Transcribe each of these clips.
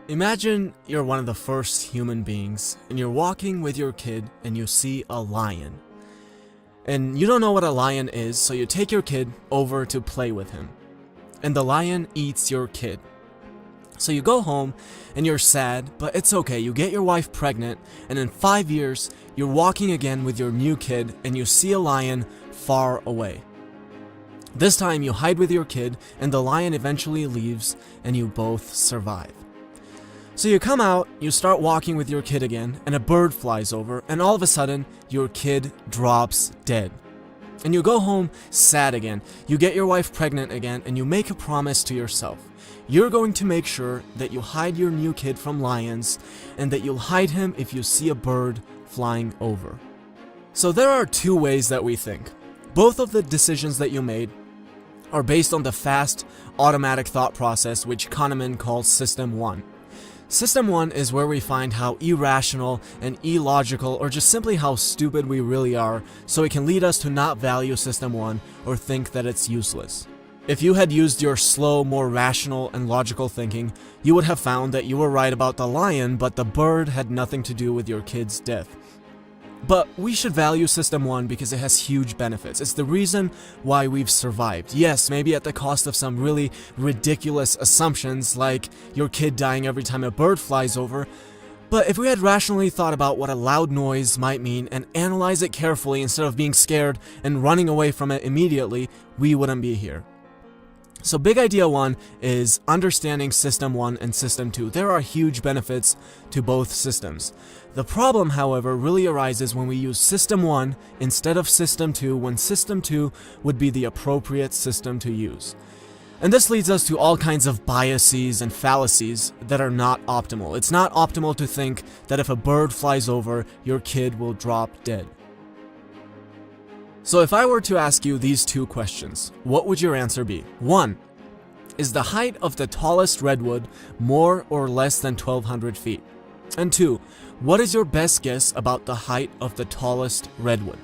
Imagine you're one of the first human beings, and you're walking with your kid and you see a lion. And you don't know what a lion is, so you take your kid over to play with him. And the lion eats your kid. So you go home and you're sad, but it's okay. You get your wife pregnant, and in 5 years, you're walking again with your new kid and you see a lion far away. This time you hide with your kid and the lion eventually leaves and you both survive. So you come out, you start walking with your kid again, and a bird flies over, and all of a sudden, your kid drops dead. And you go home sad again. You get your wife pregnant again, and you make a promise to yourself. You're going to make sure that you hide your new kid from lions, and that you'll hide him if you see a bird flying over. So there are two ways that we think. Both of the decisions that you made are based on the fast, automatic thought process, which Kahneman calls System 1. System 1 is where we find how irrational and illogical, or just simply how stupid we really are, so it can lead us to not value System 1 or think that it's useless. If you had used your slow, more rational and logical thinking, you would have found that you were right about the lion, but the bird had nothing to do with your kid's death. But we should value System 1 because it has huge benefits. It's the reason why we've survived. Yes, maybe at the cost of some really ridiculous assumptions, like your kid dying every time a bird flies over. But if we had rationally thought about what a loud noise might mean and analyze it carefully instead of being scared and running away from it immediately, we wouldn't be here. So big idea 1 is understanding System 1 and System 2. There are huge benefits to both systems. The problem, however, really arises when we use System 1 instead of System 2, when System 2 would be the appropriate system to use. And this leads us to all kinds of biases and fallacies that are not optimal. It's not optimal to think that if a bird flies over, your kid will drop dead. So if I were to ask you these two questions, what would your answer be? 1. Is the height of the tallest redwood more or less than 1,200 feet? And 2. What is your best guess about the height of the tallest redwood?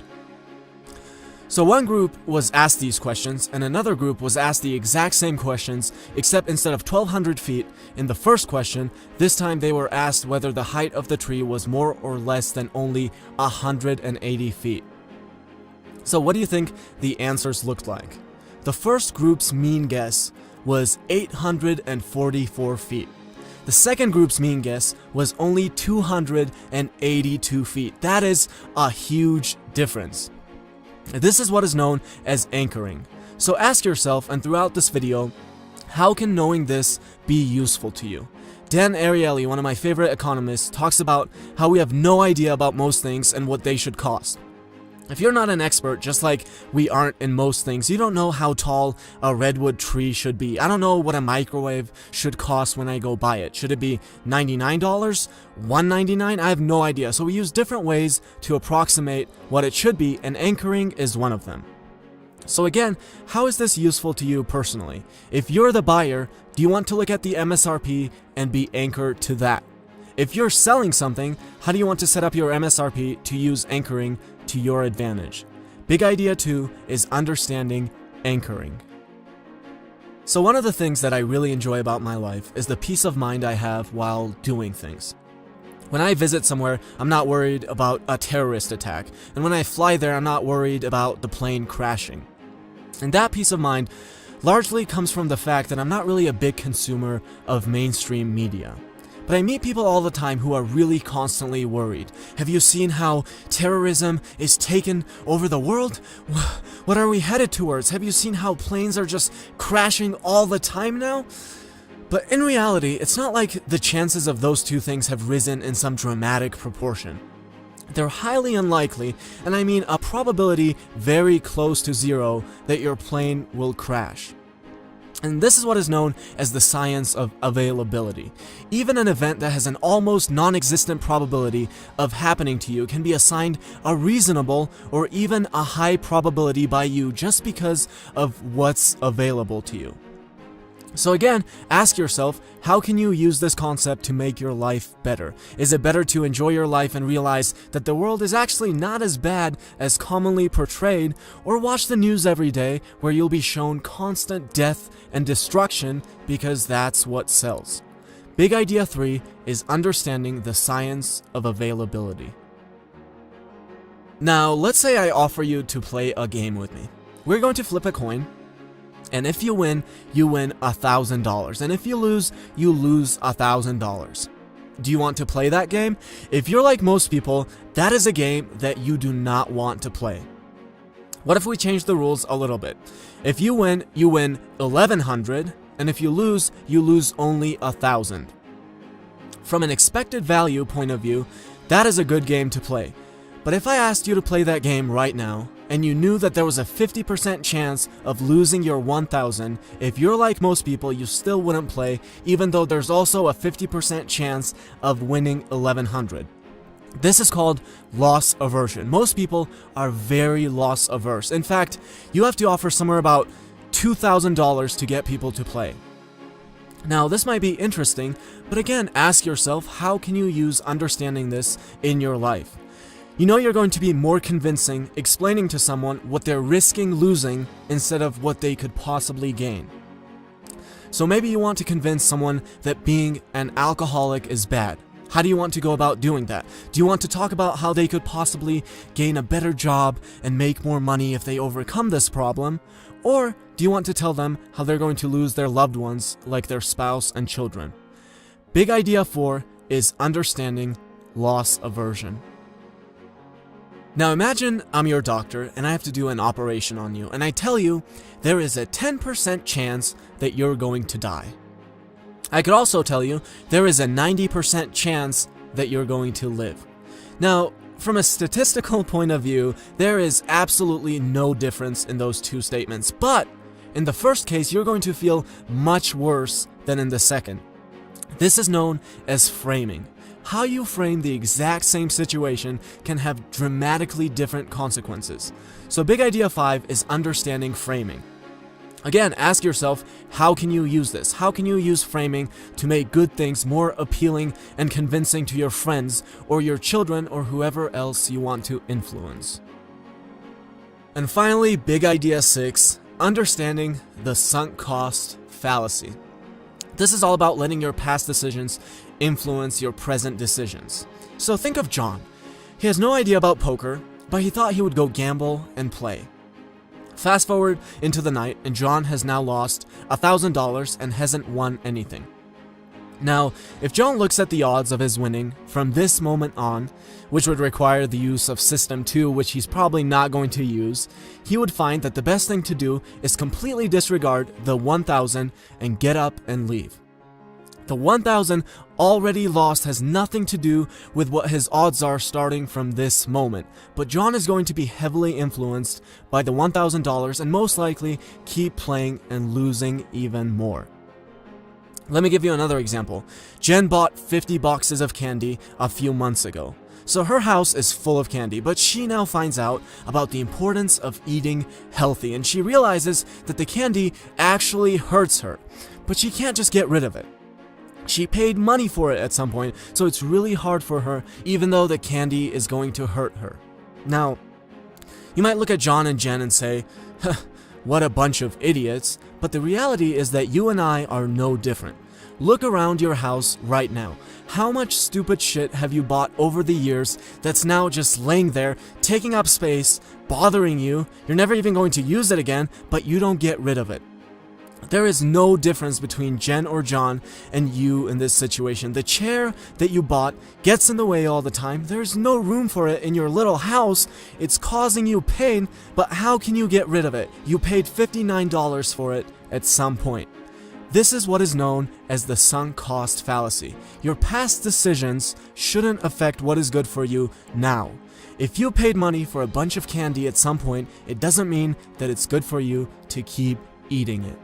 So one group was asked these questions, and another group was asked the exact same questions, except instead of 1,200 feet in the first question, this time they were asked whether the height of the tree was more or less than only 180 feet. So what do you think the answers looked like? The first group's mean guess was 844 feet. The second group's mean guess was only 282 feet. That is a huge difference. This is what is known as anchoring. So ask yourself, and throughout this video, how can knowing this be useful to you? Dan Ariely, one of my favorite economists, talks about how we have no idea about most things and what they should cost. If you're not an expert, just like we aren't in most things, you don't know how tall a redwood tree should be. I don't know what a microwave should cost when I go buy it. Should it be $99? $199? I have no idea. So we use different ways to approximate what it should be, and anchoring is one of them. So again, how is this useful to you personally? If you're the buyer, do you want to look at the MSRP and be anchored to that? If you're selling something, how do you want to set up your MSRP to use anchoring to your advantage? Big idea 2 is understanding anchoring. So one of the things that I really enjoy about my life is the peace of mind I have while doing things. When I visit somewhere, I'm not worried about a terrorist attack, and when I fly there, I'm not worried about the plane crashing. And that peace of mind largely comes from the fact that I'm not really a big consumer of mainstream media. But I meet people all the time who are really constantly worried. Have you seen how terrorism is taken over the world? What are we headed towards? Have you seen how planes are just crashing all the time now? But in reality, it's not like the chances of those two things have risen in some dramatic proportion. They're highly unlikely, and I mean a probability very close to 0 that your plane will crash. And this is what is known as the science of availability. Even an event that has an almost non-existent probability of happening to you can be assigned a reasonable or even a high probability by you just because of what's available to you. So again, ask yourself, how can you use this concept to make your life better? Is it better to enjoy your life and realize that the world is actually not as bad as commonly portrayed, or watch the news every day where you'll be shown constant death and destruction because that's what sells? Big idea 3 is understanding the science of availability. Now, let's say I offer you to play a game with me. We're going to flip a coin. And if you win $1,000. And if you lose $1,000. Do you want to play that game? If you're like most people, that is a game that you do not want to play. What if we change the rules a little bit? If you win $1,100, and if you lose only $1,000. From an expected value point of view, that is a good game to play. But if I asked you to play that game right now, and you knew that there was a 50% chance of losing your $1,000, if you're like most people, you still wouldn't play, even though there's also a 50% chance of winning $1,100. This is called loss aversion. Most people are very loss averse. In fact, you have to offer somewhere about $2,000 to get people to play. Now, this might be interesting, but again, ask yourself, how can you use understanding this in your life? You know you're going to be more convincing explaining to someone what they're risking losing instead of what they could possibly gain. So maybe you want to convince someone that being an alcoholic is bad. How do you want to go about doing that? Do you want to talk about how they could possibly gain a better job and make more money if they overcome this problem? Or do you want to tell them how they're going to lose their loved ones, like their spouse and children? Big idea 4 is understanding loss aversion. Now imagine I'm your doctor and I have to do an operation on you, and I tell you there is a 10% chance that you're going to die. I could also tell you there is a 90% chance that you're going to live. Now, from a statistical point of view, there is absolutely no difference in those two statements, but in the first case, you're going to feel much worse than in the second. This is known as framing. How you frame the exact same situation can have dramatically different consequences. So big idea 5 is understanding framing. Again, ask yourself, how can you use this? How can you use framing to make good things more appealing and convincing to your friends or your children or whoever else you want to influence? And finally, big idea 6, understanding the sunk cost fallacy. This is all about letting your past decisions influence your present decisions. So think of John. He has no idea about poker, but he thought he would go gamble and play. Fast forward into the night, and John has now lost $1,000 and hasn't won anything. Now, if John looks at the odds of his winning from this moment on, which would require the use of System 2, which he's probably not going to use, he would find that the best thing to do is completely disregard the $1,000 and get up and leave. The $1,000 already lost has nothing to do with what his odds are starting from this moment, but John is going to be heavily influenced by the $1,000 and most likely keep playing and losing even more. Let me give you another example. Jen bought 50 boxes of candy a few months ago. So her house is full of candy, but she now finds out about the importance of eating healthy, and she realizes that the candy actually hurts her, but she can't just get rid of it. She paid money for it at some point, so it's really hard for her, even though the candy is going to hurt her. Now, you might look at John and Jen and say, what a bunch of idiots, but the reality is that you and I are no different. Look around your house right now. How much stupid shit have you bought over the years that's now just laying there, taking up space, bothering you? You're never even going to use it again, but you don't get rid of it. There is no difference between Jen or John and you in this situation. The chair that you bought gets in the way all the time. There's no room for it in your little house. It's causing you pain, but how can you get rid of it? You paid $59 for it at some point. This is what is known as the sunk cost fallacy. Your past decisions shouldn't affect what is good for you now. If you paid money for a bunch of candy at some point, it doesn't mean that it's good for you to keep eating it.